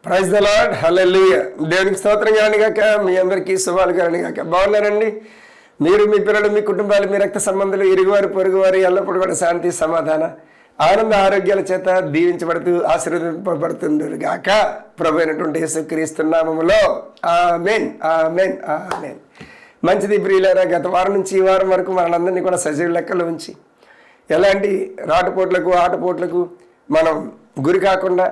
Praise the lord, హల్లెలూయా. దేవునికి స్తోత్రం కానీ గాక. మీ అందరికీ శుభాలు కానీ గాక. బాగున్నారండి? మీరు, మీ పిల్లలు, మీ కుటుంబాలు, మీ రక్త సంబంధాలు, ఇరుగువారు, పొరుగువారు ఎల్లప్పుడూ కూడా శాంతి, సమాధాన, ఆనంద ఆరోగ్యాల చేత దీవించబడుతూ ఆశీర్వదింపబడుతుందరు గాక ప్రభు అయినటువంటి యేసుక్రీస్తు నామములో ఆమేన్, ఆమేన్, ఆమేన్. మంచిది ప్రియులారా, గత వారం నుంచి ఈ వారం వరకు మనందరినీ కూడా సజీవ లెక్కలో ఉంచి ఎలాంటి రాటుపోట్లకు ఆటపోట్లకు మనం గురి కాకుండా,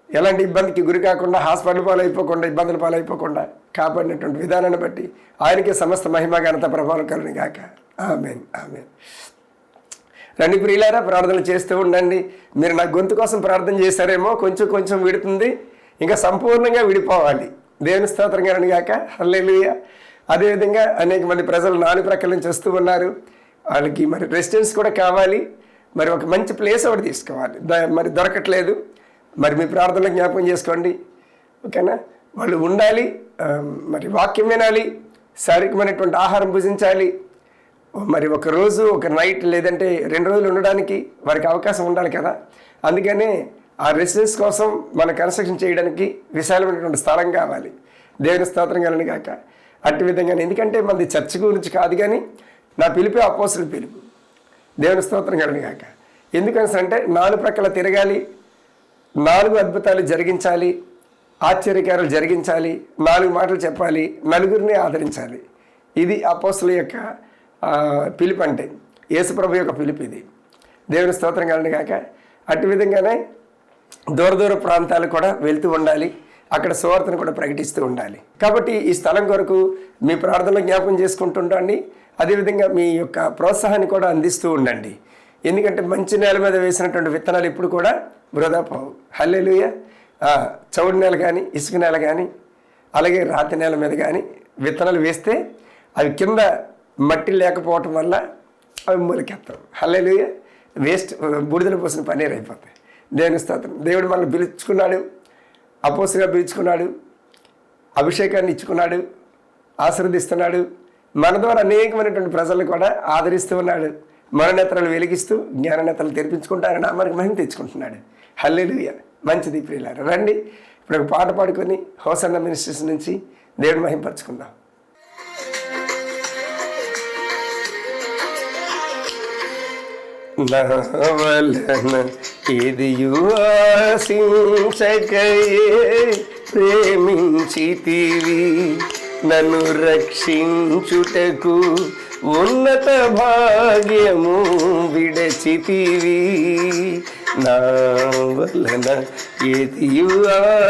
ఎలాంటి ఇబ్బందికి గురి కాకుండా, హాస్పిటల్ పాలైపోకుండా, ఇబ్బందుల పాలైపోకుండా కాపాడినటువంటి విధానాన్ని బట్టి ఆయనకే సమస్త మహిమ ఘనత ప్రభావం కలుగును గాక. ఆమేన్, ఆమేన్. రండి ప్రియులారా, ప్రార్థనలు చేస్తూ ఉండండి. మీరు నా గొంతు కోసం ప్రార్థన చేశారేమో, కొంచెం కొంచెం విడుతుంది, ఇంకా సంపూర్ణంగా విడిపోవాలి. దేవుని స్తోత్రం కలుగును గాక. హల్లెలూయా. అదేవిధంగా అనేక మంది ప్రజలు నాలుగు ప్రక్కల నుంచి వస్తూ ఉన్నారు. వాళ్ళకి మరి రెసిడెన్స్ కూడా కావాలి, మరి ఒక మంచి ప్లేస్ ఒకటి తీసుకోవాలి, మరి దొరకట్లేదు. మరి మీ ప్రార్థనలు జ్ఞాపకం చేసుకోండి, ఓకేనా? వాళ్ళు ఉండాలి, మరి వాక్యం వినాలి, శారీరకమైనటువంటి ఆహారం భుజించాలి. మరి ఒక రోజు, ఒక నైట్, లేదంటే 2 రోజులు ఉండడానికి వారికి అవకాశం ఉండాలి కదా. అందుకనే ఆ రెసిడెన్స్ కోసం మన కన్స్ట్రక్షన్ చేయడానికి విశాలమైనటువంటి స్థలం కావాలి. దేవుని స్తోత్రం కలుగును గాక. అట్టి విధంగానే, ఎందుకంటే మనది చర్చ్ గురించి కాదు, కానీ నా పిలిపే అపోస్తుల పిలుపు. దేవుని స్తోత్రం కలుగును గాక. ఎందుకని అంటే 4 ప్రక్కల తిరగాలి, 4 అద్భుతాలు జరిగించాలి, ఆశ్చర్యకారాలు జరిగించాలి, 4 మాటలు చెప్పాలి, నలుగురిని ఆదరించాలి. ఇది అపోస్తుల యొక్క పిలుపు, అంటే యేసుప్రభు యొక్క పిలుపు ఇది. దేవుని స్తోత్రం కలుగును గాక. అట్టి విధంగానే దూర ప్రాంతాలు కూడా వెళ్తూ ఉండాలి, అక్కడ సువార్తను కూడా ప్రకటిస్తూ ఉండాలి. కాబట్టి ఈ స్థలం కొరకు మీ ప్రార్థనలు జ్ఞాపకం చేసుకుంటుండండి. అదేవిధంగా మీ యొక్క ప్రోత్సాహాన్ని కూడా అందిస్తూ ఉండండి. ఎందుకంటే మంచి నేల మీద వేసినటువంటి విత్తనాలు ఎప్పుడు కూడా వృధా పోవు. హల్లెలూయా. చౌడు నేల కానీ, ఇసుక నేల కానీ, అలాగే రాతి నేల మీద కానీ విత్తనాలు వేస్తే అవి కింద మట్టి లేకపోవటం వల్ల అవి మొలకెత్తాం. హల్లెలూయా. వేస్ట్, బూడిదలు పోసిన పన్నీరు అయిపోతాయి. దేవుని స్తోత్రం. దేవుడు మనల్ని పిలుచుకున్నాడు, అపోస్తులుగా పిలుచుకున్నాడు, అభిషేకాన్ని ఇచ్చుకున్నాడు, ఆశీర్వదిస్తున్నాడు. మన ద్వారా అనేకమైనటువంటి ప్రజలను కూడా ఆదరిస్తూ ఉన్నాడు. మననేత్రాలు వెలిగిస్తూ జ్ఞాననేత్రాలు తెరిపించుకుంటారని మనకి మహిమ తెచ్చుకుంటున్నాడు. హల్లెలూయా. మంచిది ప్రియులారా, రండి ఇప్పుడు ఒక పాట పాడుకొని హోసన్న మినిస్ట్రీస్ నుంచి దేవుని మహిమపరచుకుందాం. నా వలన ఎదియు ఆశించకయే ప్రేమించితివి, నన్ను రక్షించుటకు ఉన్నత భాగ్యము విడచితివి. నా వలన ఎదియు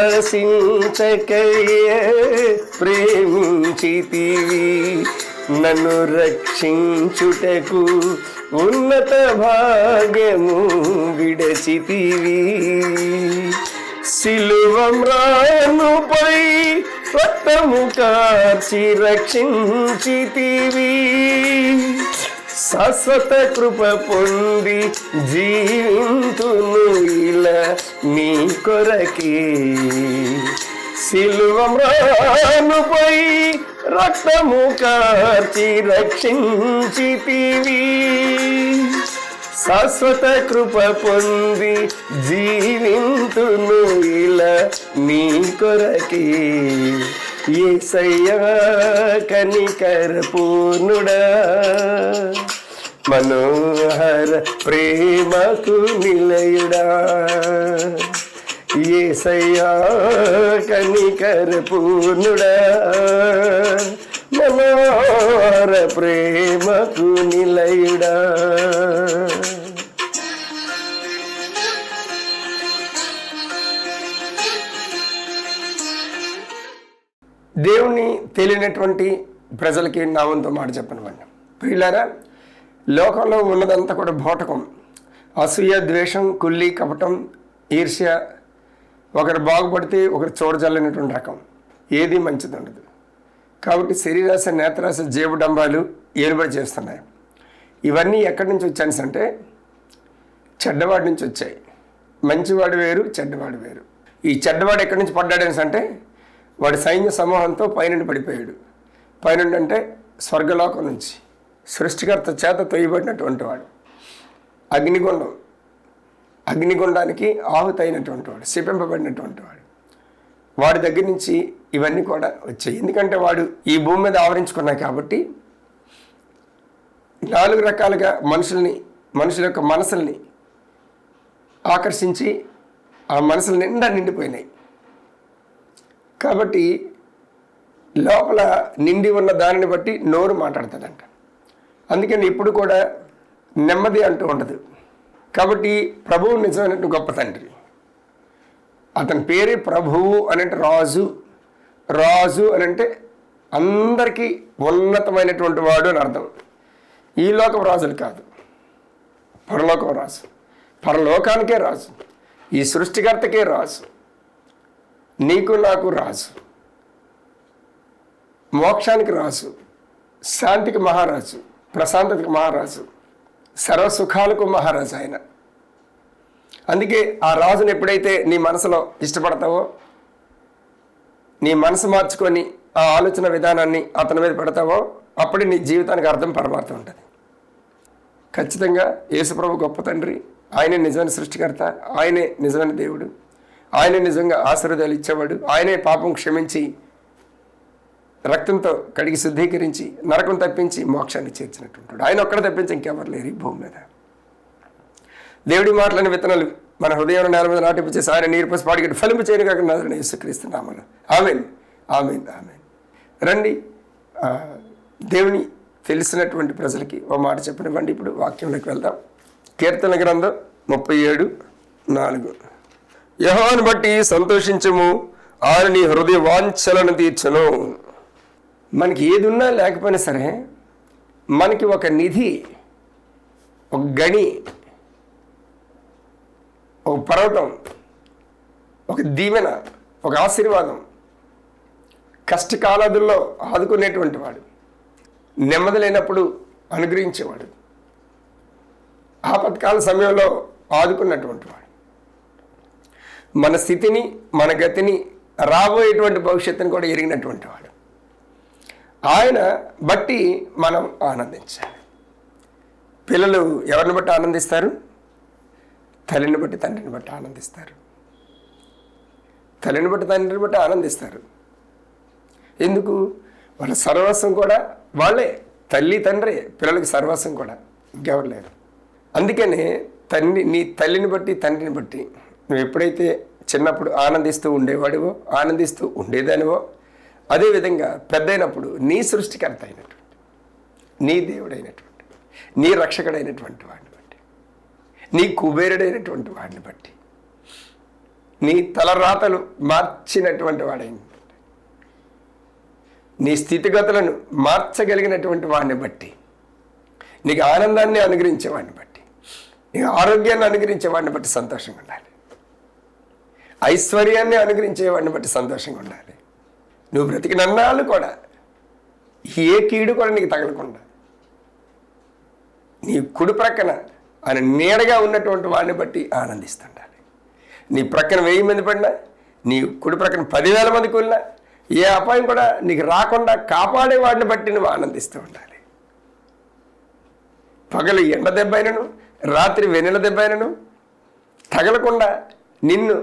ఆశించకయే ప్రేమించితివి, నన్ను రక్షించుటకు ఉన్నత భాగ్యము విడచితివి. సిలువ మ్రానుపై రక్తము కార్చి రక్షించితివి, శాశ్వత కృప పొంది జీవింతును ఇలా నీ కొరకే. సిలువ మ్రానుపై రక్తము కార్చి రక్షించితివి, శాశ్వత కృప పొంది జీవింతును ఇలా నీ కొరకే. యేసయ్యా కనికర పూర్ణుడా, మనోహర ప్రేమకు నిలయుడా. యేసయ్యా కనికర పూర్ణుడా, మనోహర ప్రేమకు నిలయుడా. దేవుణ్ణి తెలియనటువంటి ప్రజలకి నా వంతు మాట చెప్పనివ్వండి. ప్రియులారా, లోకంలో ఉన్నదంతా కూడా బోటకం, అసూయ, ద్వేషం, కుల్లి, కపటం, ఈర్ష్య, ఒకరు బాగుపడితే ఒకరు చూడజల్లనటువంటి రకం, ఏది మంచిది ఉండదు. కాబట్టి శరీరాశ, నేత్రాశ, జేబుడంబాలు ఏలుబడి చేస్తున్నాయి. ఇవన్నీ ఎక్కడి నుంచి వచ్చాయి అంటే చెడ్డవాడి నుంచి వచ్చాయి. మంచివాడు వేరు, చెడ్డవాడు వేరు. ఈ చెడ్డవాడు ఎక్కడి నుంచి పడ్డాడని అంటే వాడు సైన్య సమూహంతో పైనుండి పడిపోయాడు. పైనుండి అంటే స్వర్గలోకం నుంచి సృష్టికర్త చేత తొయ్యబడినటువంటి వాడు. అగ్నిగుండానికి ఆహుతైనటువంటి వాడు, శపింపబడినటువంటి వాడు. వాడి దగ్గర నుంచి ఇవన్నీ కూడా వచ్చాయి. ఎందుకంటే వాడు ఈ భూమి మీద ఆవరించుకున్నాయి కాబట్టి 4 రకాలుగా మనుషుల యొక్క మనసుల్ని ఆకర్షించి ఆ మనసులు నిండా నిండిపోయినాయి. కాబట్టి లోపల నిండి ఉన్న దానిని బట్టి నోరు మాట్లాడుతుందంట. అందుకని ఇప్పుడు కూడా నెమ్మది అంటూ ఉండదు. కాబట్టి ప్రభువు నిజమైనట్టు గొప్ప తండ్రి. అతని పేరే ప్రభువు అని అంటే రాజు అని అంటే అందరికీ ఉన్నతమైనటువంటి వాడు అని అర్థం. ఈ లోకం రాజులు కాదు, పరలోకం రాజు, పరలోకానికే రాజు, ఈ సృష్టికర్తకే రాజు, నీకు నాకు రాజు, మోక్షానికి రాజు, శాంతికి మహారాజు, ప్రశాంతతకి మహారాజు, సర్వసుఖాలకు మహారాజు ఆయన. అందుకే ఆ రాజును ఎప్పుడైతే నీ మనసులో ఇష్టపడతావో, నీ మనసు మార్చుకొని ఆ ఆలోచన విధానాన్ని అతని మీద పెడతావో, అప్పుడే నీ జీవితానికి అర్థం పరమార్థం ఉంటుంది. ఖచ్చితంగా యేసుప్రభు గొప్ప తండ్రి, ఆయనే నిజమైన సృష్టికర్త, ఆయనే నిజమైన దేవుడు, ఆయనే నిజంగా ఆశీర్వాదాలు ఇచ్చేవాడు, ఆయనే పాపం క్షమించి రక్తంతో కడిగి శుద్ధీకరించి నరకం తప్పించి మోక్షాన్ని చేర్చినట్టుంటాడు. ఆయన ఒక్కడ తప్పించి ఇంకెవరు లేరు ఈ భూమి మీద. దేవుడి మాటలని విత్తనాలు మన హృదయం నేల మీద నాటించేసి ఆయన నీరు పోసి పాడిగట్టి ఫలింపు చేయను కాక నాదని యేసుక్రీస్తు నామమున ఆమేన్ ఆమేన్ ఆమేన్. రండి, దేవుని తెలిసినటువంటి ప్రజలకి ఓ మాట చెప్పనివ్వండి. ఇప్పుడు వాక్యంలోకి వెళ్దాం. కీర్తన గ్రంథం 37:4. యెహోవాను బట్టి సంతోషించుము, ఆయన నీ హృదయ వాంఛలను తీర్చును. మనకి ఏది ఉన్నా లేకపోయినా సరే మనకి ఒక నిధి, ఒక గని, ఒక పర్వతం, ఒక దీవెన, ఒక ఆశీర్వాదం, కష్టకాలాదుల్లో ఆదుకునేటువంటి వాడు, నెమ్మది లేనప్పుడు అనుగ్రహించేవాడు, ఆపత్కాల సమయంలో ఆదుకున్నటువంటి వాడు, మన స్థితిని, మన గతిని, రాబోయేటువంటి భవిష్యత్తుని కూడా ఎరిగినటువంటి వాడు. ఆయన బట్టి మనం ఆనందించాలి. పిల్లలు ఎవరిని బట్టి ఆనందిస్తారు? తల్లిని బట్టి తండ్రిని బట్టి ఆనందిస్తారు. తల్లిని బట్టి తండ్రిని బట్టి ఆనందిస్తారు. ఎందుకు? వాళ్ళ సర్వస్వం కూడా వాళ్ళే. తల్లి తండ్రి పిల్లలకి సర్వస్వం కూడా, ఇంకెవరు లేరు. అందుకనే నీ తల్లిని బట్టి తండ్రిని బట్టి నువ్వు ఎప్పుడైతే చిన్నప్పుడు ఆనందిస్తూ ఉండేవాడివో, ఆనందిస్తూ ఉండేదానివో, అదేవిధంగా పెద్దయినప్పుడు నీ సృష్టికర్త అయినటువంటి, నీ దేవుడైనటువంటి, నీ రక్షకుడైనటువంటి వాడిని బట్టి, నీ కుబేరుడైనటువంటి వాడిని బట్టి, నీ తలరాతలు మార్చినటువంటి వాడైన, నీ స్థితిగతులను మార్చగలిగినటువంటి వాడిని బట్టి, నీకు ఆనందాన్ని అనుగ్రహించేవాడిని బట్టి, నీకు ఆరోగ్యాన్ని అనుగ్రహించేవాడిని బట్టి సంతోషంగా ఉండాలి. ఐశ్వర్యాన్ని అనుగ్రహించేవాడిని బట్టి సంతోషంగా ఉండాలి. నువ్వు బ్రతికినన్నాళ్ళు కూడా ఏ కీడు కూడా నీకు తగలకుండా నీ కుడి ప్రక్కన ఆయన నీడగా ఉన్నటువంటి వాడిని బట్టి ఆనందిస్తుండాలి. నీ ప్రక్కన 1000 మంది పడినా, నీ కుడి ప్రక్కన 10,000 మంది కూలినా, ఏ అపాయం కూడా నీకు రాకుండా కాపాడే వాడిని బట్టి నువ్వు ఆనందిస్తూ ఉండాలి. పగలు ఎండ దెబ్బైనను, రాత్రి వెన్నెల దెబ్బైనను తగలకుండా నిన్ను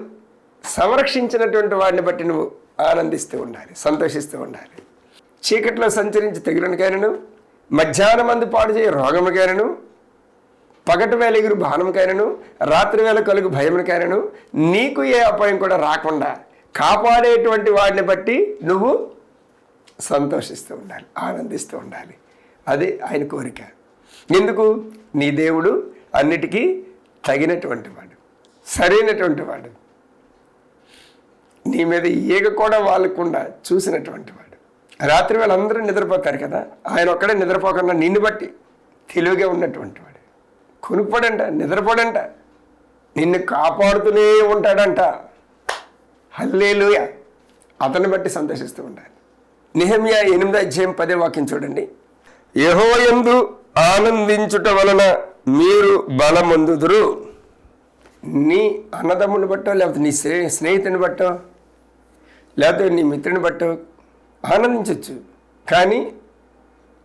సంరక్షించినటువంటి వాడిని బట్టి నువ్వు ఆనందిస్తూ ఉండాలి, సంతోషిస్తూ ఉండాలి. చీకట్లో సంచరించి తెగులనికైనను, మధ్యాహ్నం మందు పాడు చేయ రోగముకైనను, పగటి వేళ ఎగురు బాణముకైనను, రాత్రి వేళ కలుగు భయమునికైనను నీకు ఏ అపాయం కూడా రాకుండా కాపాడేటువంటి వాడిని బట్టి నువ్వు సంతోషిస్తూ ఉండాలి, ఆనందిస్తూ ఉండాలి. అదే ఆయన కోరిక. ఎందుకు? నీ దేవుడు అన్నిటికీ తగినటువంటి వాడు, సరైనటువంటి వాడు, నీ మీద ఈగ కూడా వాళ్ళకుండా చూసినటువంటి వాడు. రాత్రి వేళ అందరూ నిద్రపోతారు కదా, ఆయన ఒక్కడే నిద్రపోకుండా నిన్ను బట్టి తెలివిగా ఉన్నటువంటి వాడు. కొనుక్కోడంట, నిద్రపోడంట, నిన్ను కాపాడుతూనే ఉంటాడంట. హల్లెలూయా. అతన్ని బట్టి సంతోషిస్తూ ఉండాలి. నెహెమ్యా 8:10 చూడండి. యెహోవా యందు ఆనందించుట వలన మీరు బలమొందుదురు. నీ అన్నదమ్ముని బట్టో, లేకపోతే నీ స్నేహితుని బట్టో, లేకపోతే నీ మిత్రుని బట్టో ఆనందించవచ్చు. కానీ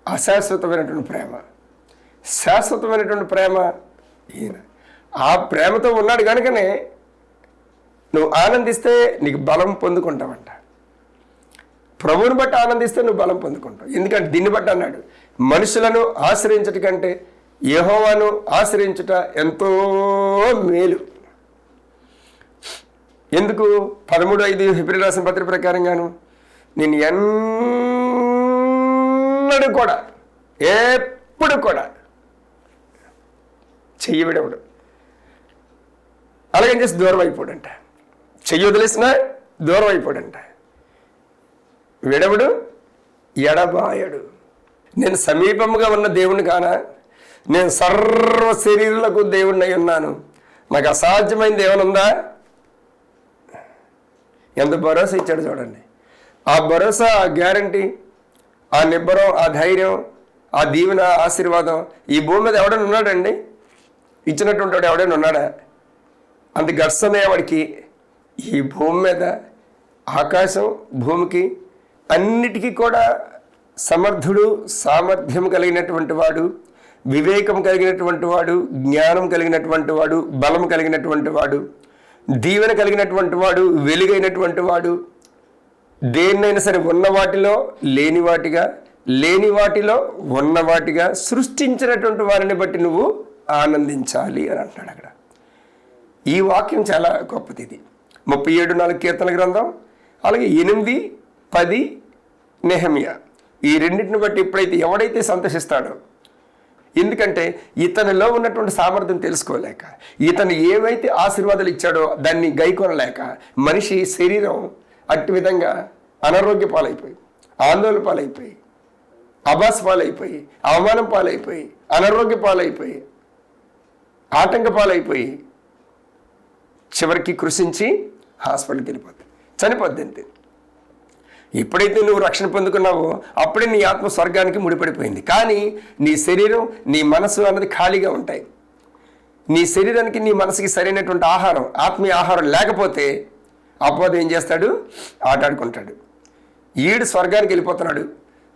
అశాశ్వతమైనటువంటి ప్రేమ, శాశ్వతమైనటువంటి ప్రేమ ఈయన. ఆ ప్రేమతో ఉన్నాడు కనుకనే నువ్వు ఆనందిస్తే నీకు బలం పొందుకుంటావంట. ప్రభువుని బట్టి ఆనందిస్తే నువ్వు బలం పొందుకుంటావు. ఎందుకంటే దీన్ని బట్టి అన్నాడు, మనుషులను ఆశ్రయించట కంటే యెహోవాను ఆశ్రయించుట ఎంతో మేలు. ఎందుకు? 13:5 హెబ్రీయులకు రాసిన పత్రిక ప్రకారంగాను, నేను ఎన్నడూ కూడా ఎప్పుడు కూడా చెయ్యి విడవడు, అలాగేం చేసి దూరం అయిపోడంట. చెయ్యి వదిలేసినా దూరం అయిపోడంట. విడవడు, ఎడబాయడు. నేను సమీపముగా ఉన్న దేవుణ్ణి కానా? నేను సర్వ శరీరులకు దేవుణ్ణి అయి ఉన్నాను. నాకు అసాధ్యమైనది ఏమైనా ఉందా? ఎంత భరోసా ఇచ్చాడు చూడండి. ఆ భరోసా, ఆ గ్యారంటీ, ఆ నిబ్బరం, ఆ ధైర్యం, ఆ దీవెన, ఆశీర్వాదం ఈ భూమి మీద ఎవడైనా ఉన్నాడండి? ఇచ్చినటువంటి వాడు ఎవడైనా ఉన్నాడా? అంత గట్స్ వాడికి ఈ భూమి మీద, ఆకాశం, భూమికి అన్నిటికీ కూడా సమర్థుడు, సామర్థ్యం కలిగినటువంటి వాడు, వివేకం కలిగినటువంటి వాడు, జ్ఞానం కలిగినటువంటి వాడు, బలం కలిగినటువంటి వాడు, దీవెన కలిగినటువంటి వాడు, వెలుగైనటువంటి వాడు, దేన్నైనా సరే ఉన్న వాటిలో లేని వాటిగా, లేని వాటిలో ఉన్న వాటిగా సృష్టించినటువంటి వారిని బట్టి నువ్వు ఆనందించాలి అని అంటున్నాడు అక్కడ. ఈ వాక్యం చాలా గొప్పది. ఇది 37:4 కీర్తన గ్రంథం, అలాగే 8:10 నెహెమ్యా. ఈ రెండింటిని బట్టి ఎప్పుడైతే ఎవడైతే సంతోషిస్తాడో, ఎందుకంటే ఇతనిలో ఉన్నటువంటి సామర్థ్యం తెలుసుకోలేక, ఇతను ఏవైతే ఆశీర్వాదాలు ఇచ్చాడో దాన్ని గైకొనలేక మనిషి శరీరం అట్టి విధంగా అనారోగ్య పాలైపోయి, ఆందోళన పాలైపోయి, అబాస్ పాలైపోయి, అవమానం పాలైపోయి, అనారోగ్య పాలైపోయి, ఆటంక పాలైపోయి చివరికి కృషించి హాస్పిటల్కి వెళ్ళిపోతుంది, చనిపోద్ది అంతే. ఎప్పుడైతే నువ్వు రక్షణ పొందుకున్నావో అప్పుడే నీ ఆత్మ స్వర్గానికి ముడిపడిపోయింది. కానీ నీ శరీరం, నీ మనసు అన్నది ఖాళీగా ఉంటాయి. నీ శరీరానికి, నీ మనసుకి సరైనటువంటి ఆహారం, ఆత్మీయ ఆహారం లేకపోతే అపోది ఏం చేస్తాడు? ఆటాడుకుంటాడు. ఈడు స్వర్గానికి వెళ్ళిపోతున్నాడు,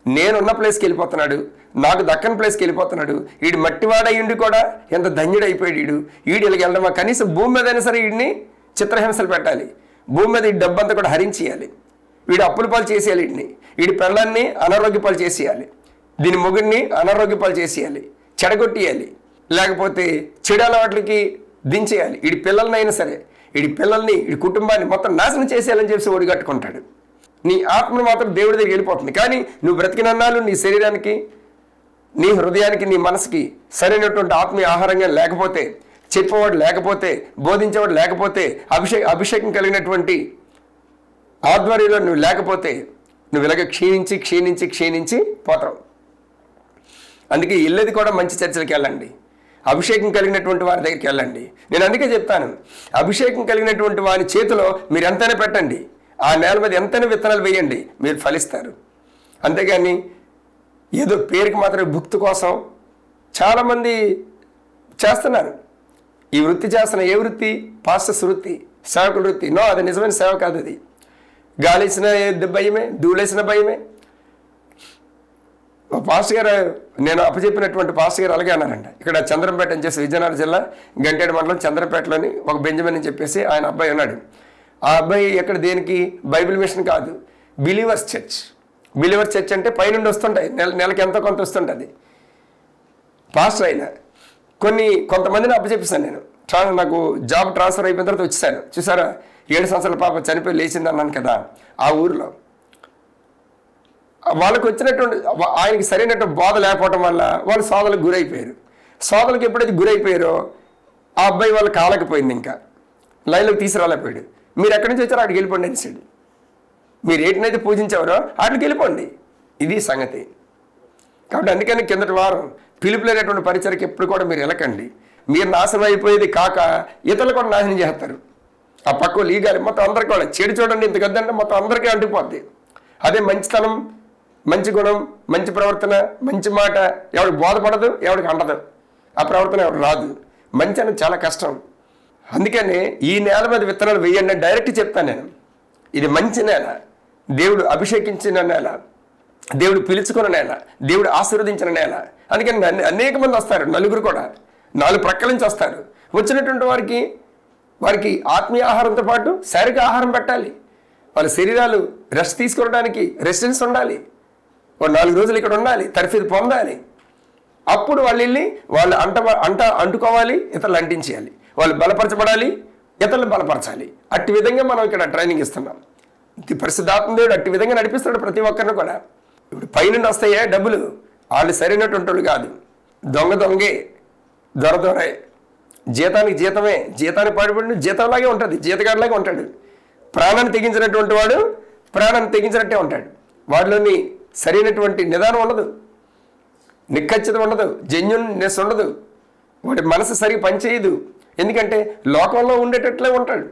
నేనున్న ప్లేస్కి వెళ్ళిపోతున్నాడు, నాకు దక్కని ప్లేస్కి వెళ్ళిపోతున్నాడు. వీడు మట్టివాడయ్యుండి కూడా ఎంత ధన్యుడైపోయాడు వీడు. వీడు ఇలాగ వెళ్ళడమా? కనీసం భూమి మీద అయినా సరే వీడిని చిత్రహింసలు పెట్టాలి, భూమి మీద ఈ డబ్బంతా కూడా హరించేయాలి, వీడు అప్పుల పాలు చేసేయాలి, వీడి పెళ్ళాన్ని అనారోగ్య పాలు చేసేయాలి, దీని మొగుడిని అనారోగ్య పాలు చేసేయాలి, చెడగొట్టేయాలి, లేకపోతే చెడు అలవాట్లకి దించేయాలి. వీడి పిల్లలనైనా సరే, వీడి పిల్లల్ని, వీడి కుటుంబాన్ని మొత్తం నాశనం చేసేయాలని చెప్పి ఒడిగట్టుకుంటాడు. నీ ఆత్మను మాత్రం దేవుడి దగ్గరికి వెళ్ళిపోతుంది. కానీ నువ్వు బ్రతికినన్నాళ్ళు నీ శరీరానికి, నీ హృదయానికి, నీ మనసుకి సరైనటువంటి ఆత్మీయ ఆహారంగా లేకపోతే, చెప్పేవాడు లేకపోతే, బోధించేవాడు లేకపోతే, అభిషేకం కలిగినటువంటి ఆధ్వర్యంలో నువ్వు లేకపోతే నువ్వు ఇలాగ క్షీణించి క్షీణించి క్షీణించి పోతావు. అందుకే వెళ్ళేది కూడా మంచి చర్చలకు వెళ్ళండి, అభిషేకం కలిగినటువంటి వారి దగ్గరికి వెళ్ళండి. నేను అందుకే చెప్తాను, అభిషేకం కలిగినటువంటి వారి చేతిలో మీరు ఎంతైనా పెట్టండి, ఆ నేల మీద ఎంతైనా విత్తనాలు వేయండి, మీరు ఫలిస్తారు. అంతేగాని ఏదో పేరుకి మాత్రమే భుక్తి కోసం చాలామంది చేస్తున్నారు. ఈ వృత్తి చేస్తున్న ఏ వృత్తి? పాస్టర్స్ వృత్తి, సేవకుల వృత్తి. నో, అది నిజమైన సేవ కాదు. అది గాలేసిన భయమే, ధూళేసిన భయమే. పాస్టర్ గారు, నేను అప్పచెప్పినటువంటి పాస్టర్ గారు అలాగే అన్నారంట. ఇక్కడ చంద్రంపేట అని చేసి విజయనగరం జిల్లా గంటేడు మండలం చంద్రంపేటలోని ఒక బెంజమిన్ అని చెప్పేసి ఆయన అబ్బాయి ఉన్నాడు. ఆ అబ్బాయి ఎక్కడ దేనికి? బైబిల్ మిషన్ కాదు, బిలీవర్స్ చర్చ్. బిలీవర్స్ చర్చ్ అంటే పైనుండి వస్తుంటాయి, నెలకి ఎంతో కొంత వస్తుంటుంది. పాస్టర్ అయినా కొంతమందిని అప్పచెప్పిస్తాను నేను. నాకు జాబ్ ట్రాన్స్ఫర్ అయిపోయిన తర్వాత వచ్చేసాను. చూసారా, 7 సంవత్సరాల పాప చనిపోయి లేచింది అన్నాను కదా, ఆ ఊరిలో వాళ్ళకు వచ్చినటువంటి, ఆయనకి సరైనటువంటి బోధ లేకపోవడం వల్ల వాళ్ళు సోదలకు గురైపోయారు. సోదలకు ఎప్పుడైతే గురైపోయారో ఆ అబ్బాయి వాళ్ళు కాలకపోయింది, ఇంకా లైన్లోకి తీసుకురాలేకపోయాడు. మీరు ఎక్కడి నుంచి వచ్చారో అక్కడికి వెళ్ళిపోండి అనేసాడు. మీరు ఏంటనైతే పూజించేవారో అక్కడికి వెళ్ళిపోండి. ఇది సంగతి. కాబట్టి అందుకని కిందటి వారం పిలుపులేనటువంటి పరిచయకి ఎప్పుడు కూడా మీరు వెళ్ళకండి. మీరు నాశనం అయిపోయేది కాక ఇతరులు కూడా నాశనం చేస్తారు. ఆ పక్క లీగాలి మొత్తం అందరికీ కూడా చెడు చూడండి, ఇంత గద్దంటే మొత్తం అందరికీ అంటిపోద్ది. అదే మంచితనం, మంచి గుణం, మంచి ప్రవర్తన, మంచి మాట ఎవరికి బోధపడదు, ఎవరికి అంటదు. ఆ ప్రవర్తన ఎవరు రాదు. మంచి అనేది చాలా కష్టం. అందుకనే ఈ నేల మీద విత్తనాలు వేయండి డైరెక్ట్ చెప్తాను నేను. ఇది మంచి నేల, దేవుడు అభిషేకించిన నేల, దేవుడు పిలుచుకున్న నేల, దేవుడు ఆశీర్వదించిన నేల. అందుకని అనేక మంది వస్తారు, నలుగురు కూడా 4 ప్రక్కల నుంచి వస్తారు. వచ్చినటువంటి వారికి వారికి ఆత్మీయ ఆహారంతో పాటు శారీరక ఆహారం పెట్టాలి. వాళ్ళ శరీరాలు రెస్ట్ తీసుకోవడానికి రెసిడెన్స్ ఉండాలి. ఒక 4 రోజులు ఇక్కడ ఉండాలి, తర్ఫీదు పొందాలి. అప్పుడు వాళ్ళు వెళ్ళి వాళ్ళు అంటుకోవాలి, ఇతరులు అంటించేయాలి. వాళ్ళు బలపరచబడాలి, ఇతరులు బలపరచాలి. అట్టి విధంగా మనం ఇక్కడ ట్రైనింగ్ ఇస్తున్నాం. పరిశుద్ధాత్మ దేవుడు అట్టి విధంగా నడిపిస్తున్నాడు ప్రతి ఒక్కరిని కూడా. ఇప్పుడు పైనుండి వస్తాయే డబ్బులు, వాళ్ళు సరైనటువంటి వాళ్ళు కాదు. దొంగే, దొరే, జీతానికి జీతమే, జీతానికి పాటుపడి జీతంలాగే ఉంటుంది, జీతగాడిలాగే ఉంటాడు. ప్రాణాన్ని తెగించినటువంటి వాడు ప్రాణాన్ని తెగించినట్టే ఉంటాడు. వాడిలోని సరైనటువంటి నిదానం ఉండదు, నిఖచ్చితం ఉండదు, జెన్యున్నెస్ ఉండదు. వాడి మనసు సరిగ్గా పనిచేయదు. ఎందుకంటే లోకంలో ఉండేటట్లే ఉంటాడు.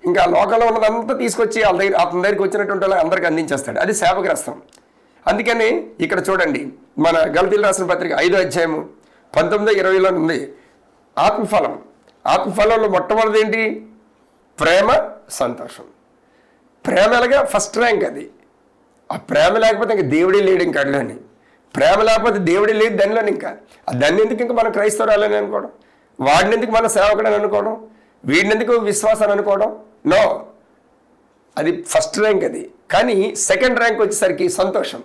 ఇంకా లోకంలో ఉన్నదంతా తీసుకొచ్చి అతని దగ్గరికి వచ్చినటువంటి వాళ్ళు అందరికీ అందించేస్తాడు. అది శాపగ్రస్తం. అందుకని ఇక్కడ చూడండి, మన గలతీయులు రాసిన పత్రిక 5వ అధ్యాయము 19-20లో ఉంది ఆత్మఫలం. ఆత్మఫలంలో మొట్టమొదటిది ఏంటి? ప్రేమ, సంతోషం. ప్రేమ ఎలాగా ఫస్ట్ ర్యాంక్. అది ఆ ప్రేమ లేకపోతే ఇంకా దేవుడే లేడు. ఇంకా అట్లని ప్రేమ లేకపోతే దేవుడే లేదు దానిలోని. ఇంకా దాన్ని ఎందుకు ఇంకా మనం క్రైస్తవురాలని అనుకోవడం, వాడిని ఎందుకు మన సేవకుడని అనుకోవడం, వీడిని ఎందుకు విశ్వాసాన్ని అనుకోవడం? నో, అది ఫస్ట్ ర్యాంక్. అది కానీ సెకండ్ ర్యాంక్ వచ్చేసరికి సంతోషం,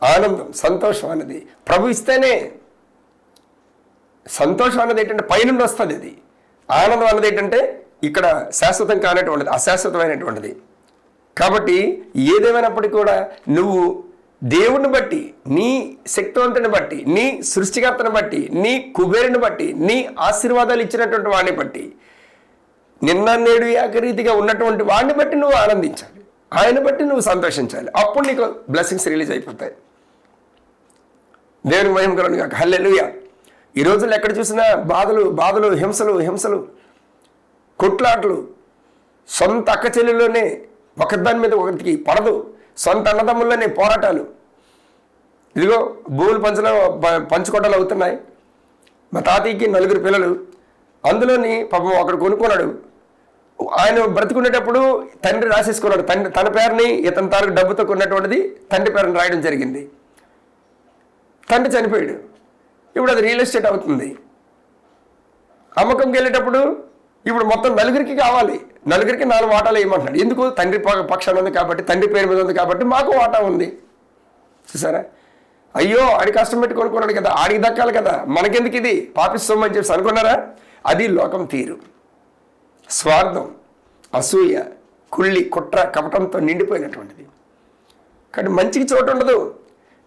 ఆనందం. సంతోషం అన్నది ప్రభు ఇస్తేనే. సంతోషం అన్నది ఏంటంటే పైనుండి వస్తుంది. అది ఆనందం అన్నది ఏంటంటే ఇక్కడ శాశ్వతం కానటువంటిది, అశాశ్వతమైనటువంటిది. కాబట్టి ఏదేమైనప్పటికీ కూడా నువ్వు దేవుడిని బట్టి, నీ శక్తివంతుని బట్టి, నీ సృష్టికర్తను బట్టి, నీ కుబేరుని బట్టి, నీ ఆశీర్వాదాలు ఇచ్చినటువంటి వాడిని బట్టి, నిన్న నేడు ఏకరీతిగా ఉన్నటువంటి వాడిని బట్టి నువ్వు ఆనందించాలి, ఆయన బట్టి నువ్వు సంతోషించాలి. అప్పుడు నీకు బ్లెస్సింగ్స్ రిలీజ్ అయిపోతాయి. దేవునికి మహిమ కలుగును గాక. హల్లెలూయా. ఈ రోజుల్లో ఎక్కడ చూసినా బాధలు, హింసలు, కొట్లాటలు. సొంత అక్క చెల్లెల్లోనే ఒకదాని మీద ఒకరికి పడదు. సొంత అన్నదమ్ముల్లోనే పోరాటాలు. ఇదిగో భూములు పంచుకోవడాలు అవుతున్నాయి. మా తాతయ్యకి 4 పిల్లలు. అందులోని పాపం ఒకడు కొనుక్కున్నాడు. ఆయన బ్రతుకునేటప్పుడు తండ్రి రాసేసుకున్నాడు. తన పేరుని ఇతని తాలూకు డబ్బుతో కొన్నటువంటిది తండ్రి పేరుని రాయడం జరిగింది. తండ్రి చనిపోయాడు. ఇప్పుడు అది రియల్ ఎస్టేట్ అవుతుంది. అమ్మకంకి వెళ్ళేటప్పుడు ఇప్పుడు మొత్తం 4 కావాలి. 4 4 వాటాలు వేయమంటున్నాడు. ఎందుకు? తండ్రి పక్షాన ఉంది కాబట్టి, తండ్రి పేరు మీద ఉంది కాబట్టి మాకు వాటా ఉంది. చూసారా? అయ్యో ఆడి కష్టం పెట్టి కొనుక్కున్నాడు కదా, ఆడికి దక్కాలి కదా, మనకెందుకు ఇది పాపిస్తామని చెప్పి అనుకున్నారా? అది లోకం తీరు. స్వార్థం, అసూయ, కుళ్ళి, కుట్ర, కపటంతో నిండిపోయినటువంటిది. కానీ మంచికి చోటు ఉండదు.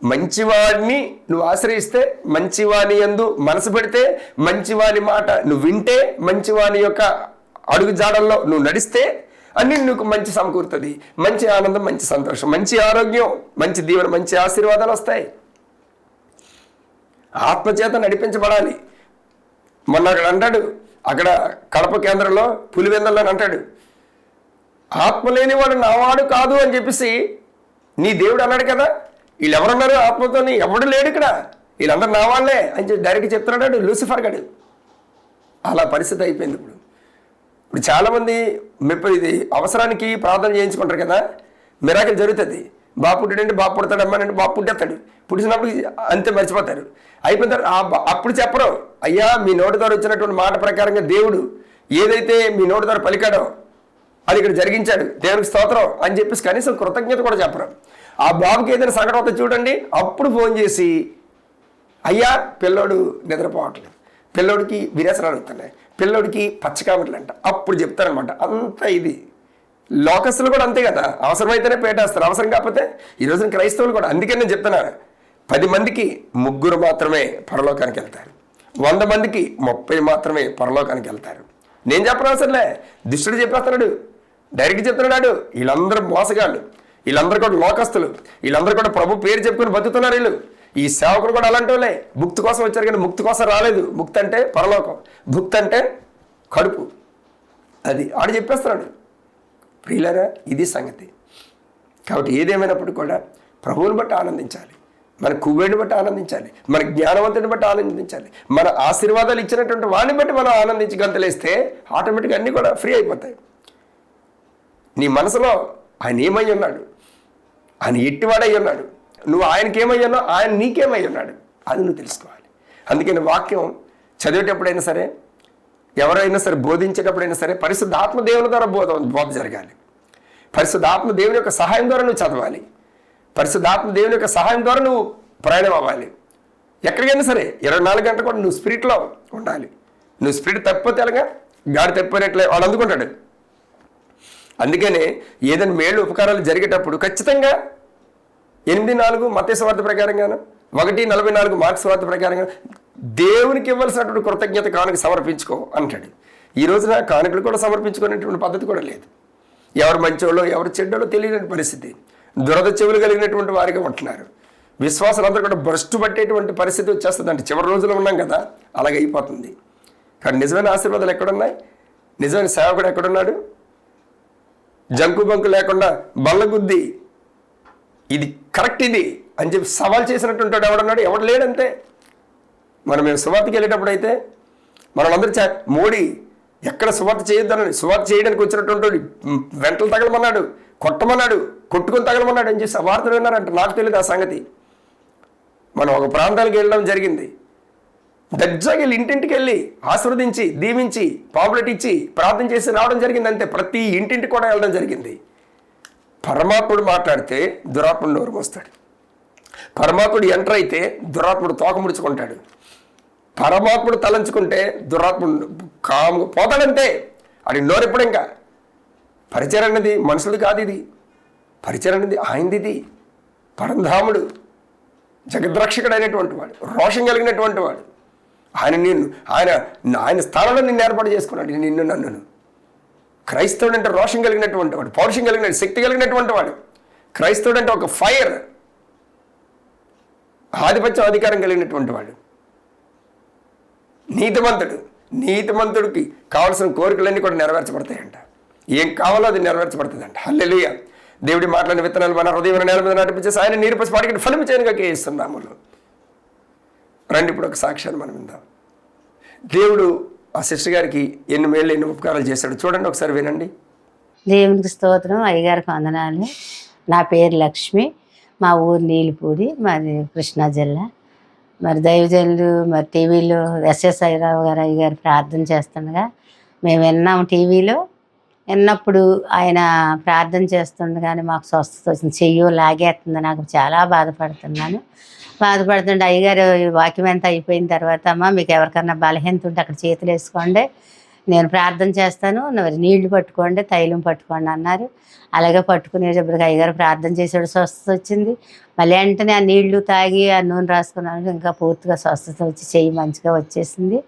మంచివాడిని నువ్వు ఆశ్రయిస్తే, మంచివాని యందు మనసు పెడితే, మంచివాని మాట నువ్వు వింటే, మంచివాని యొక్క అడుగు జాడల్లో నువ్వు నడిస్తే అన్ని నీకు మంచి సమకూరుతుంది. మంచి ఆనందం, మంచి సంతోషం, మంచి ఆరోగ్యం, మంచి దీవెన, మంచి ఆశీర్వాదాలు వస్తాయి. ఆత్మచేత నడిపించబడాలి. మొన్న అక్కడ అంటాడు, అక్కడ కడప కేంద్రంలో పులివెందల్లో అంటాడు, ఆత్మ లేనివాడు నావాడు కాదు అని చెప్పేసి నీ దేవుడు అన్నాడు కదా. వీళ్ళు ఎవరున్నారు ఆత్మతోని? ఎవడు లేడు ఇక్కడ, వీళ్ళందరూ నా వాళ్ళే అని చెప్పి డైరెక్ట్ చెప్తున్నాడు లూసిఫర్ గడు. అలా పరిస్థితి అయిపోయింది. ఇప్పుడు చాలామంది ఇది అవసరానికి ప్రార్థన చేయించుకుంటారు కదా, మిరాకిల్ జరుగుతుంది. బాబు పుట్టాడంటే బాబు పుడతాడు, అమ్మానంటే బాబు పుట్టేస్తాడు. పుట్టినప్పుడు అంతే మర్చిపోతారు. అయిపోయిన తర్వాత అప్పుడు చెప్పరు, అయ్యా మీ నోటి ద్వారా వచ్చినటువంటి మాట ప్రకారంగా దేవుడు ఏదైతే మీ నోటి ద్వారా పలికాడో అది ఇక్కడ జరిగించాడు, దేవునికి స్తోత్రం అని చెప్పేసి కనీసం కృతజ్ఞత కూడా చెప్పరు. ఆ బాబుకి ఏదైనా సంకటం అవుతుంది చూడండి, అప్పుడు ఫోన్ చేసి అయ్యా పిల్లోడు నిద్రపోవట్లేదు, పిల్లోడికి విరేచనాలు అవుతున్నాయి, పిల్లోడికి పచ్చకామట్లు అంట, అప్పుడు చెప్తారనమాట. అంత ఇది లోకస్తులు కూడా అంతే కదా, అవసరమైతేనే పేటేస్తారు, అవసరం కాకపోతే. ఈ రోజున క్రైస్తవులు కూడా అందుకే నేను చెప్తున్నాను, 10 మందికి 3 మాత్రమే పరలోకానికి వెళ్తారు, 100 మందికి 30 మాత్రమే పరలోకానికి వెళ్తారు. నేను చెప్పను అవసరంలే, దుష్టుడు చెప్పేస్తున్నాడు, డైరెక్ట్ చెప్తున్నాడు. వీళ్ళందరూ మోసగాళ్ళు, వీళ్ళందరూ కూడా లోకస్తులు, వీళ్ళందరూ కూడా ప్రభు పేరు చెప్పుకొని బతుకుతున్నారు. వీళ్ళు ఈ సేవకులు కూడా అలాంటి వాళ్ళే. ముక్తి కోసం వచ్చారు కానీ ముక్తి కోసం రాలేదు. ముక్తి అంటే పరలోకం, భుక్తి అంటే కడుపు. అది ఆడు చెప్పేస్తున్నాడు. ప్రియులారా, ఇది సంగతి. కాబట్టి ఏదేమైనప్పుడు కూడా ప్రభువుని బట్టి ఆనందించాలి, మన కుబేరుని బట్టి ఆనందించాలి, మన జ్ఞానవంతుని బట్టి ఆనందించాలి, మన ఆశీర్వాదాలు ఇచ్చినటువంటి వాడిని బట్టి మనం ఆనందించి గంతలేస్తే ఆటోమేటిక్గా అన్నీ కూడా ఫ్రీ అయిపోతాయి. నీ మనసులో ఆయన ఏమై ఉన్నాడు, ఆయన ఎట్టివాడై ఉన్నాడు, నువ్వు ఆయనకి ఏమై ఉన్నావు, ఆయన నీకేమై ఉన్నాడు, అది నువ్వు తెలుసుకోవాలి. అందుకని వాక్యం చదివేటప్పుడైనా సరే ఎవరైనా సరే బోధించేటప్పుడైనా సరే పరిశుద్ధాత్మ దేవుని ద్వారా బోధ జరగాలి. పరిశుద్ధాత్మ దేవుని యొక్క సహాయం ద్వారా నువ్వు చదవాలి. పరిశుద్ధాత్మ దేవుని యొక్క సహాయం ద్వారా నువ్వు ప్రయాణం అవ్వాలి. ఎక్కడికైనా సరే 24 గంటలు కూడా నువ్వు స్పిరిట్లో ఉండాలి. నువ్వు స్పిరిట్ తప్పిపోతే ఎలాగా? గాడి తప్పిపోయినట్లే వాడు అందుకుంటాడు. అందుకనే ఏదైనా మేలు ఉపకారాలు జరిగేటప్పుడు ఖచ్చితంగా 8:4 మత్తయి సువార్త ప్రకారంగాను 1:44 మార్క్స్ సువార్త ప్రకారంగా దేవునికి ఇవ్వాల్సినటువంటి కృతజ్ఞత కానుక సమర్పించుకో అంటాడు. ఈ రోజున కానుకలు కూడా సమర్పించుకునేటువంటి పద్ధతి కూడా లేదు. ఎవరు మంచోళ్ళో ఎవరు చెడ్డోళ్ళో తెలియని పరిస్థితి. దురద చెవులు కలిగినటువంటి వారిగా ఉంటున్నారు. విశ్వాసాలందరూ కూడా భ్రష్టు పట్టేటువంటి పరిస్థితి వచ్చేస్తుంది. అంటే చివరి రోజులు ఉన్నాం కదా, అలాగే అయిపోతుంది. కానీ నిజమైన ఆశీర్వాదాలు ఎక్కడున్నాయి? నిజమైన సేవకుడు ఎక్కడున్నాడు? జంకు బంకు లేకుండా బల్లగుద్ది ఇది కరెక్ట్ ఇది అని చెప్పి సవాల్ చేసినట్టు ఎవడన్నాడు? ఎవడు లేడంతే. మేము సువార్తకి వెళ్ళేటప్పుడు అయితే మనల్ందరూ మోడీ ఎక్కడ సువార్త చేయొద్దనని, సువార్త చేయడానికి వచ్చినటువంటి వెంటలు తగలమన్నాడు, కొట్టమన్నాడు, కొట్టుకొని తగలమన్నాడు అని చెప్పి వార్తలు విన్నారంట. నాకు తెలియదు ఆ సంగతి. మనం ఒక ప్రాంతానికి వెళ్ళడం జరిగింది. దర్జాకి వెళ్ళి ఇంటింటికి వెళ్ళి ఆశీర్వదించి దీవించి పాంప్లెట్ ఇచ్చి ప్రార్థన చేసి రావడం జరిగింది. అంతే. ప్రతి ఇంటింటికి కూడా వెళ్ళడం జరిగింది. పరమాత్ముడు మాట్లాడితే దురాత్ముడు నోరు మోస్తాడు. పరమాత్ముడు ఎంటర్ అయితే దురాత్ముడు తోక ముడుచుకుంటాడు. పరమాత్ముడు తలంచుకుంటే దురాత్ముడు కాము పోతాడంతే. అది నోరెప్పుడు ఇంకా పరిచయం అన్నది మనుషులది కాదు. ఇది పరిచయం అన్నది ఆయనది. ఇది పరంధాముడు, జగద్రక్షకుడు అయినటువంటి వాడు, రోషం కలిగినటువంటి వాడు. ఆయన స్థానంలో నిన్ను ఏర్పాటు చేసుకున్నాడు. నిన్ను నన్ను. క్రైస్తవుడు అంటే రోషం కలిగినటువంటి వాడు, పౌరుషం కలిగిన శక్తి కలిగినటువంటి వాడు. క్రైస్తవుడు అంటే ఒక ఫైర్, ఆధిపత్యం అధికారం కలిగినటువంటి వాడు. నీతిమంతుడికి కావాల్సిన కోరికలన్నీ కూడా నెరవేర్చబడతాయంట. ఏం కావాలో అది నెరవేర్చబడుతుందంట. హల్లెలూయా. దేవుడి మాట్లాడిన విత్తనాలు మన హృదయం నేల మీద నడిపించేసి ఆయన నీరు పసి పాటికి ఫలం చేయనుగా కేస్తున్నాములు. రండి ఇప్పుడు ఒక సాక్ష్యాన్ని మనం విందాం. దేవుడు ఆ సిస్టర్ గారికి ఎన్ని మేళ్ళు ఎన్ని ఉపకారాలు చేశాడు చూడండి, ఒకసారి వినండి. దేవునికి స్తోత్రం. అయ్యగారికి వందనాలు. నా పేరు లక్ష్మి. మా ఊరు నీలిపూడి, మాది కృష్ణా జిల్లా. మరి దైవజనులు మరి టీవీలో ఎస్ఎస్ అయ్యరావు గారు అయ్యగారు ప్రార్థన చేస్తుండగా మేము విన్నాము. టీవీలో విన్నప్పుడు ఆయన ప్రార్థన చేస్తుండగానే మాకు స్వస్థత వచ్చింది. చెయ్యో లాగేస్తుంది. నాకు చాలా బాధపడుతుండే అయ్యగారు వాక్యం ఎంత అయిపోయిన తర్వాత, అమ్మ మీకు ఎవరికన్నా బలహీనత ఉంటే అక్కడ చేతులు వేసుకోండి, నేను ప్రార్థన చేస్తాను, మరి నీళ్లు పట్టుకోండి, తైలం పట్టుకోండి అన్నారు. అలాగే పట్టుకునేటప్పటికి అయ్యగారు ప్రార్థన చేసాడు, స్వస్థత వచ్చింది. మళ్ళీ వెంటనే ఆ నీళ్లు తాగి ఆ నూనె రాసుకున్నాను, ఇంకా పూర్తిగా స్వస్థత వచ్చి చెయ్యి మంచిగా వచ్చేసింది.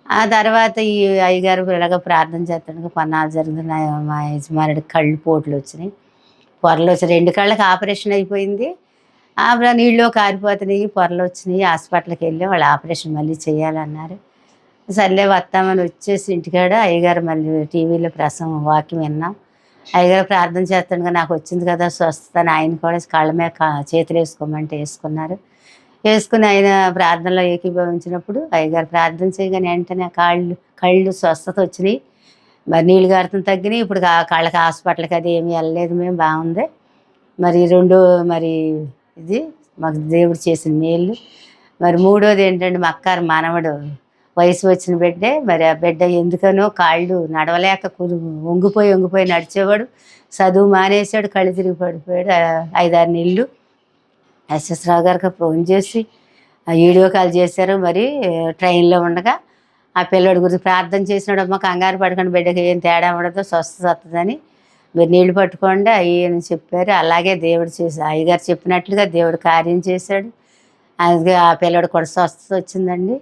ఆ తర్వాత ఈ అయ్యగారు ఇలాగ ప్రార్థన చేస్తుండగా కొన్నాళ్ళు జరిగింది. మా యజమానుడికి కళ్ళు పోట్లు వచ్చినాయి, పొరలు వచ్చి 2 కళ్ళకి ఆపరేషన్ అయిపోయింది. నీళ్ళు కారిపోతున్నాయి, పొరలు వచ్చినాయి. హాస్పిటల్కి వెళ్ళి వాళ్ళు ఆపరేషన్ మళ్ళీ చేయాలన్నారు. సర్లే వస్తామని వచ్చేసి ఇంటికాడ అయ్యగారు మళ్ళీ టీవీలో ప్రసంగం వాక్యం విన్నాం. అయ్యగారు ప్రార్థన చేస్తుండగా నాకు వచ్చింది కదా స్వస్థత, ఆయన కూడా కళ్ళ మీద చేతులు వేసుకోమంటే వేసుకున్నారు. వేసుకుని ఆయన ప్రార్థనలో ఏకీభవించినప్పుడు అయ్యగారు ప్రార్థన చేయగానే వెంటనే కళ్ళు స్వస్థత వచ్చినాయి. మరి నీళ్ళు గారుతం తగ్గినాయి. ఇప్పుడు కళ్ళకి హాస్పిటల్కి అది ఏమీ వెళ్ళలేదు, మేము బాగుంది. మరి మరి ఇది మాకు దేవుడు చేసిన మేలు. మరి 3వది ఏంటంటే మా అక్కారు మనవడు వయసు వచ్చిన బిడ్డే. మరి ఆ బిడ్డ ఎందుకనో కాళ్ళు నడవలేక వంగిపోయి నడిచేవాడు. చదువు మానేశాడు, కళ్ళు తిరిగి పడిపోయాడు. 5-6 నెలలు ఎస్ఎస్ రావు గారికి ఫోన్ చేసి వీడియో కాల్ చేశారు. మరి ట్రైన్లో ఉండగా ఆ పిల్లడి గురించి ప్రార్థన చేసినాడు. అమ్మ కంగారు పడకండి, బిడ్డకి ఏం తేడా ఉండదు, స్వస్థత వస్తుందని, మీరు నీళ్లు పట్టుకోండి అయ్యని చెప్పారు. అలాగే దేవుడు అయ్యగారు చెప్పినట్లుగా దేవుడు కార్యం చేశాడు. అది ఆ పిల్లడు కూడా స్వస్థత వచ్చిందండి.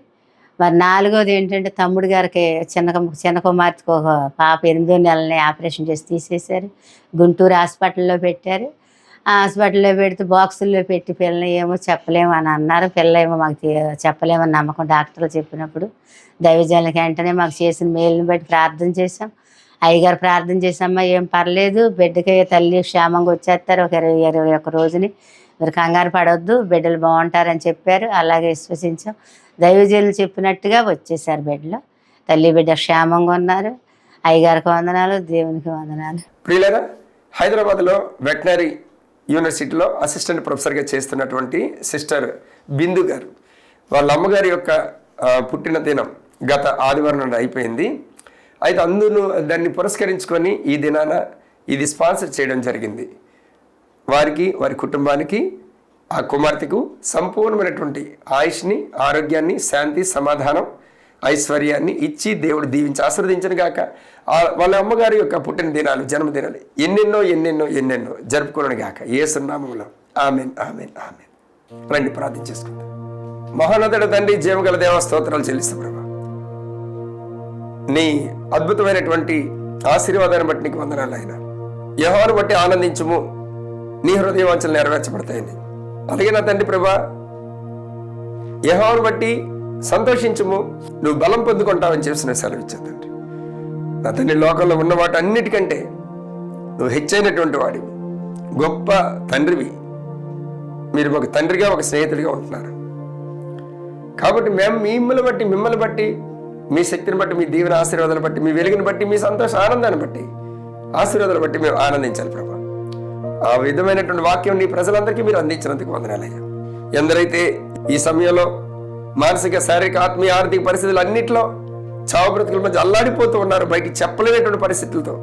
మరి 4వది ఏంటంటే తమ్ముడు గారికి చిన్న కుమార్తెకు ఒక పాప 8వ నెలని ఆపరేషన్ చేసి తీసేశారు. గుంటూరు హాస్పిటల్లో పెట్టారు. ఆ హాస్పిటల్లో పెడితే బాక్సుల్లో పెట్టి పిల్లని ఏమో చెప్పలేము అని అన్నారు. పిల్ల ఏమో మాకు చెప్పలేమని నమ్మకం డాక్టర్లు చెప్పినప్పుడు దైవజనులకి వెంటనే మాకు చేసిన మేలుని బట్టి ప్రార్థన చేసాం. అయ్యగారు ప్రార్థన చేసామ్మా ఏం పర్లేదు, బిడ్డకి తల్లి క్షేమంగా వచ్చేస్తారు ఒక 21 రోజుని, మీరు కంగారు పడవద్దు, బిడ్డలు బాగుంటారని చెప్పారు. అలాగే విశ్వసించాం. దైవజనులు చెప్పినట్టుగా వచ్చేసారు బిడ్డలు. తల్లి బిడ్డ క్షేమంగా ఉన్నారు. అయ్యగారికి వందనాలు, దేవునికి వందనాలు. ప్రియులారా, హైదరాబాద్లో వెటనరీ యూనివర్సిటీలో అసిస్టెంట్ ప్రొఫెసర్గా చేస్తున్నటువంటి సిస్టర్ బిందు గారు, వాళ్ళ అమ్మగారి యొక్క పుట్టిన దినం గత ఆదివారం నుండి అయిపోయింది. అయితే అందును దాన్ని పురస్కరించుకొని ఈ దినాన ఇది స్పాన్సర్ చేయడం జరిగింది. వారికి, వారి కుటుంబానికి, ఆ కుమార్తెకు సంపూర్ణమైనటువంటి ఆయుష్ని, ఆరోగ్యాన్ని, శాంతి, సమాధానం, ఐశ్వర్యాన్ని ఇచ్చి దేవుడు దీవించి ఆశీర్వదించను గాక. వాళ్ళ అమ్మగారి యొక్క పుట్టిన దినాలు, జన్మదినాలు ఎన్నెన్నో ఎన్నెన్నో ఎన్నెన్నో జరుపుకోను గాక. యేసు నామములో ఆమేన్, ఆమేన్, ఆమేన్. రండి ప్రార్థన చేసుకుందాం. మహోన్నతుడు తండ్రి, జీవగల దేవ, స్తోత్రాలు చెల్లిస్తాం ప్రభా. నీ అద్భుతమైనటువంటి ఆశీర్వాదాన్ని బట్టి నీకు వందనాలు ఆయన. యెహోవాను బట్టి ఆనందించుము, నీ హృదయవాంఛలు నెరవేర్చబడతాయని. అలాగే నా తండ్రి ప్రభా, యెహోవాను బట్టి సంతోషించుము, నువ్వు బలం పొందుకుంటావని చేసిన సెలవు ఇచ్చేదండి. నా తండ్రి, లోకంలో ఉన్న వాటి అన్నిటికంటే నువ్వు హెచ్చైనటువంటి వాడివి, గొప్ప తండ్రివి. మీరు ఒక తండ్రిగా, ఒక స్నేహితుడిగా ఉంటున్నారు. కాబట్టి మేము మిమ్మల్ని బట్టి, మీ శక్తిని బట్టి, మీ దీవెన ఆశీర్వాదాలు బట్టి, మీ వెలుగుని బట్టి, మీ సంతోష ఆనందాన్ని బట్టి, ఆశీర్వాదాలు బట్టి మేము ఆనందించాలి ప్రభా. ఆ విధమైనటువంటి వాక్యం నీ ప్రజలందరికీ మీరు అందించినందుకు వందనాలయ్యా. ఎందరైతే ఈ సమయంలో మానసిక, శారీరక, ఆత్మీయ, ఆర్థిక పరిస్థితులు అన్నింటిలో చావు బ్రతుకుల మధ్య అల్లాడిపోతూ ఉన్నారు, బయటికి చెప్పలేనటువంటి పరిస్థితులతో,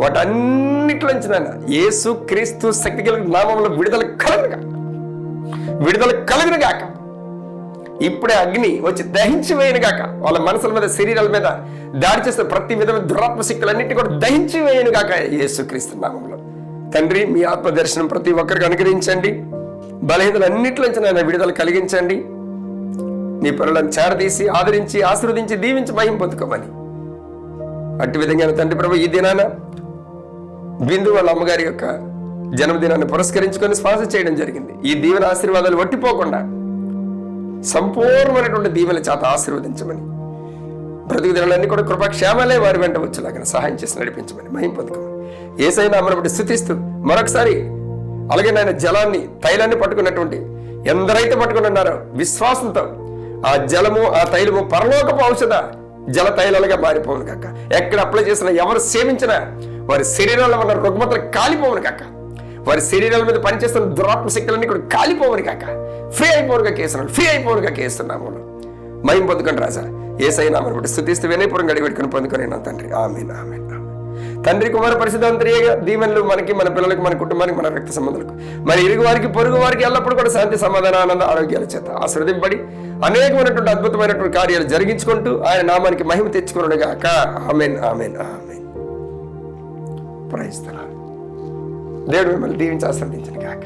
వాటన్నిటిలోంచి నాయన యేసు క్రీస్తు శక్తి కలిగిన నామంలో విడుదల కలుగును గాక. ఇప్పుడే అగ్ని వచ్చి దహించి వేయను గాక. వాళ్ళ మనసుల మీద, శరీరాల మీద దాడి చేస్తే ప్రతి విధమైన దురాత్మ శక్తులన్నింటినీ కూడా దహించి వేయను గాక యేసు క్రీస్తు నామంలో. తండ్రి, మీ ఆత్మ దర్శనం ప్రతి ఒక్కరికి అనుగ్రహించండి. బలహీనలన్నింటిలోంచి నాయన విడుదల కలిగించండి. నీ పనులను చేరదీసి, ఆదరించి, ఆశీర్వదించి, దీవించి మహిమ పొందుకోమని అట్టి విధంగా తండ్రి ప్రభు ఈ దినాన బిందు వాళ్ళ అమ్మగారి యొక్క జన్మదినాన్ని పురస్కరించుకొని స్పాన్సర్ చేయడం జరిగింది. ఈ దీవెన ఆశీర్వాదాలు వట్టిపోకుండా సంపూర్ణమైనటువంటి దీవెన చేత ఆశీర్వదించమని, బ్రతుకు దినాలన్నీ కూడా కృపాక్షేమాలే వారి వెంట వచ్చేలాగా సహాయం చేసి నడిపించమని మహిమ పొందుకోమని యేసయ్య నామమున బట్టి స్తుతిస్తూ మరొకసారి, అలాగే నాయన జలాన్ని, తైలాన్ని పట్టుకున్నటువంటి ఎందరైతే పట్టుకుని ఉన్నారో విశ్వాసంతో ఆ జలము, ఆ తైలము పరలోకపు ఔషధ జల తైలాలుగా మారిపోవును కాక. ఎక్కడ అప్లై చేసినా, ఎవరు సేవించినా వారి శరీరాల్లో ఉన్న రుగ్మతలు కాలిపోవును కాక. వారి శరీరాల మీద పనిచేస్తున్న దురాత్మ శక్తులన్నీ కూడా కాలిపోవును కాక. ఫ్రీ అయిపోవునుగా కేస్తున్నాము. మహిమ పొందుకొని రాజా యేసయ్య నామమున బట్టి స్తుతిస్తూ వినయపూర్వకంగా అడిగిపెట్టుకుని పొందుకొని నా తండ్రి. ఆమేన్, ఆమేన్, ఆమేన్. తండ్రి, కుమార పరిశుద్ధాంతర్యగా దీవెనలు మనకి, మన పిల్లలకి, మన కుటుంబానికి, మన రక్త సంబంధాలకు, మరి ఇరుగు వారికి, పొరుగు వారికి ఎల్లప్పుడూ కూడా శాంతి, సమాధాన, ఆనంద, ఆరోగ్యాల చేత ఆశీర్వదింపబడి అనేకమైనటువంటి అద్భుతమైనటువంటి కార్యాలు జరిగించుకుంటూ ఆయన నామానికి మహిమ తెచ్చుకునుగాక. ఆమేన్, ఆమేన్, ఆమేన్. Praise the Lord. దేవుడు మిమ్మల్ని దీవించి ఆశీర్వదించును గాక.